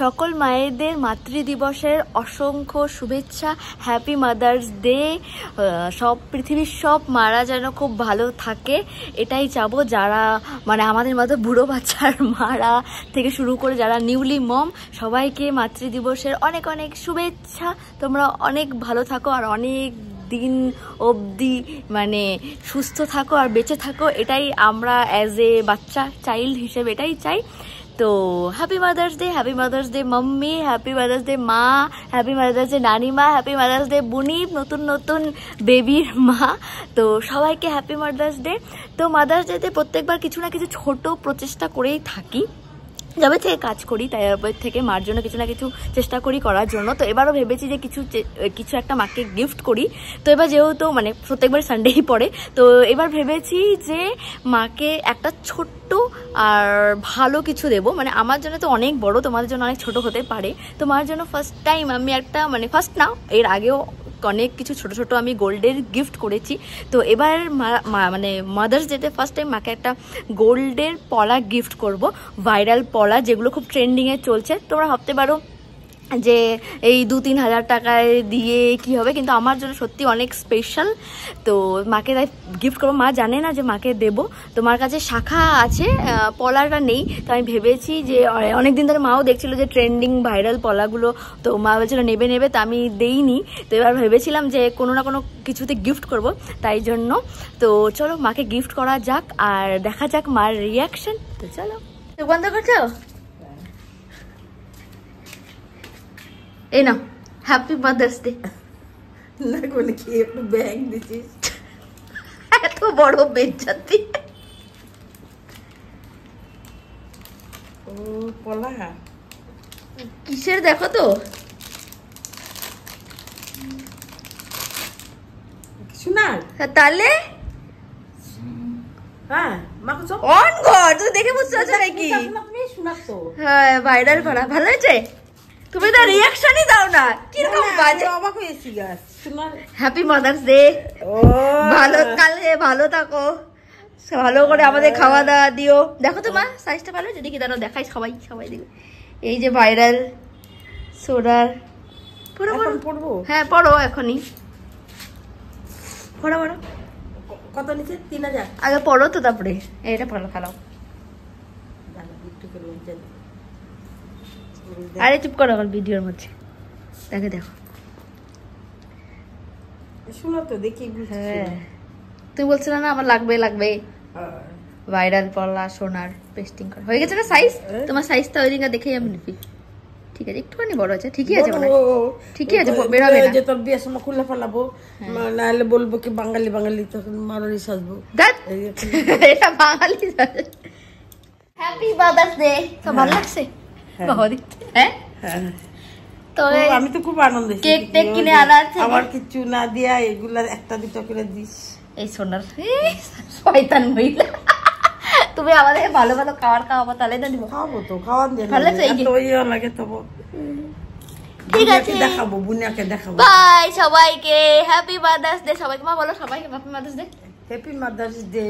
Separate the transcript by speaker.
Speaker 1: সকল মায়েদের মাতৃ দিবসের অসংখ্য শুভেচ্ছা। Happy mother's day. সব পৃথিবীর সব মারা যেন খুব ভালো থাকে এটাই চাবো। যারা মানে আমাদের মতো বুড়ো বাচ্চার মারা থেকে শুরু করে যারা নিউলি মম, সবাইকে মাতৃ দিবসের অনেক অনেক শুভেচ্ছা। তোমরা অনেক ভালো থাকো আর অনেক দিন অবধি মানে সুস্থ থাকো আর বেঁচে থাকো, এটাই আমরা অ্যাজ এ বাচ্চা চাইল্ড হিসেবে এটাই চাই। তো happy mother's day, happy mother's day mummy, happy mother's day মা, হ্যাপি মাদার্স ডে নানিমা, হ্যাপি মাদার্স ডে বুনি, নতুন নতুন বেবির মা। তো সবাইকে হ্যাপি মাদার্স ডে। তো মাদার্স ডেতে প্রত্যেকবার কিছু না কিছু ছোট প্রচেষ্টা করেই থাকি, যবে থেকে কাজ করি তাই থেকে মার জন্য কিছু না কিছু চেষ্টা করি করার জন্য। তো এবারও ভেবেছি যে কিছু একটা মাকে গিফট করি। তো এবার যেহেতু মানে প্রত্যেকবার সানডেই পড়ে, তো এবার ভেবেছি যে মাকে একটা ছোট্ট আর ভালো কিছু দেবো। মানে আমার জন্য তো অনেক বড়, তোমাদের জন্য অনেক ছোট হতে পারে। তো মার জন্য ফার্স্ট টাইম আমি একটা মানে ফার্স্ট না, এর আগেও অনেক কিছু ছোট ছোট আমি গোল্ডের গিফট করেছি। তো এবার মানে মাদার্স ডেতে ফার্স্ট টাইম মাকে একটা গোল্ডের পলা গিফট করব, ভাইরাল পলা যেগুলো খুব ট্রেন্ডিংয়ে চলছে। তোমরা ভাবতে পারো যে এই 2-3 হাজার টাকায় দিয়ে কি হবে, কিন্তু আমার জন্য সত্যি অনেক স্পেশাল। তো মাকে তাই গিফট করবো। মা জানে না যে মাকে দেবো। তোমার কাছে শাখা আছে, পলাটা নেই। তো আমি ভেবেছি যে অনেকদিন ধরে মাও দেখছিল যে ট্রেন্ডিং ভাইরাল পলাগুলো, তো মা বলছিল নেবে নেবে, তো আমি দেইনি। তো এবার ভেবেছিলাম যে কোনো না কোনো কিছুতে গিফট করব, তাই জন্য। তো চলো মাকে গিফট করা যাক আর দেখা যাক মার রিয়াকশন। তো চলো, বন্ধ করছো? এই না হ্যাপি মাদার্স ডে।
Speaker 2: না কোন কি একটু ব্যাগ দিছিস,
Speaker 1: এত বড় বেজ্জতি।
Speaker 2: ও পলা
Speaker 1: কিসের দেখো তো,
Speaker 2: শোনার
Speaker 1: তাহলে
Speaker 2: হ্যাঁ মাকে সব
Speaker 1: অন গড তুই দেখে বুঝতে পারছো নাকি?
Speaker 2: আপনি শোনার তো
Speaker 1: হ্যাঁ ভাইরাল করা ভালো হয়েছে। তুমি তো রিঅ্যাকশনই দাও না, কিরকম বাজে।
Speaker 2: অবাক হয়েছি গাছ শোনার।
Speaker 1: Happy mother's day. ভালো কালে ভালো থাকো, ভালো করে আমাদের খাওয়া দাওয়া দিও। দেখো তো মা সাইজটা ভালো, যদি কি দাঁড়াও দেখাই সবাই সবাই দিবে। এই যে ভাইরাল সোডার
Speaker 2: পড়বো।
Speaker 1: হ্যাঁ পড়ো এখনই, পড়ো পড়ো।
Speaker 2: কত নিচে 3000
Speaker 1: আগে পড়ো তো, তারপরে এটা পড়ো ফেলাও। আরে চুপ করো, আমার ভিডিওর মধ্যে দেখে দেখো।
Speaker 2: শোনো তো দেখি।
Speaker 1: হ্যাঁ তুমি বলছিলে না আমার লাগবে লাগবে ভাইরাল পলা সোনার পেস্টিং করা হয়ে গেছে না সাইজ? তোমার সাইজটা ওই দিনটা দেখেই আমি নিবি। ঠিক আছে, একটুখানি বড় আছে, ঠিকই আছে মনে হয়, ঠিকই আছে, বেরোবে না।
Speaker 2: যে তোর বিয়ের সময় খুলে ফেলাবো, নাহলে বলবো কি বাঙালি বাঙালি, তখন মারোয়ারি সাজবো।
Speaker 1: এটা বাঙালি। Happy mother's day. তো ভালো লাগছে বাবা দেখতে? হ্যাঁ তো
Speaker 2: আমি তো খুব আনন্দ,
Speaker 1: কেক টেক কিনে আনা আছে,
Speaker 2: আমার কিছু না দিয়া এগুলা একটা দুটো করে দিস।
Speaker 1: এই সোনার শয়তান মহিলা, তুমি আমাদের ভালো ভালো খাবার খাওয়াবো, তাহলে তো দিব।
Speaker 2: খাওয়াবো তো, খাওয়ান দিয়ে
Speaker 1: ভালো লাগছে। এই যে
Speaker 2: লাগে তবু
Speaker 1: ঠিক আছে,
Speaker 2: দেখাবো, বুনিয়াকে দেখাবো।
Speaker 1: বাই সবাইকে, হ্যাপি মাদার্স ডে সবাইকে। মা বলো সবাইকে happy mother's day.
Speaker 2: Happy mother's day.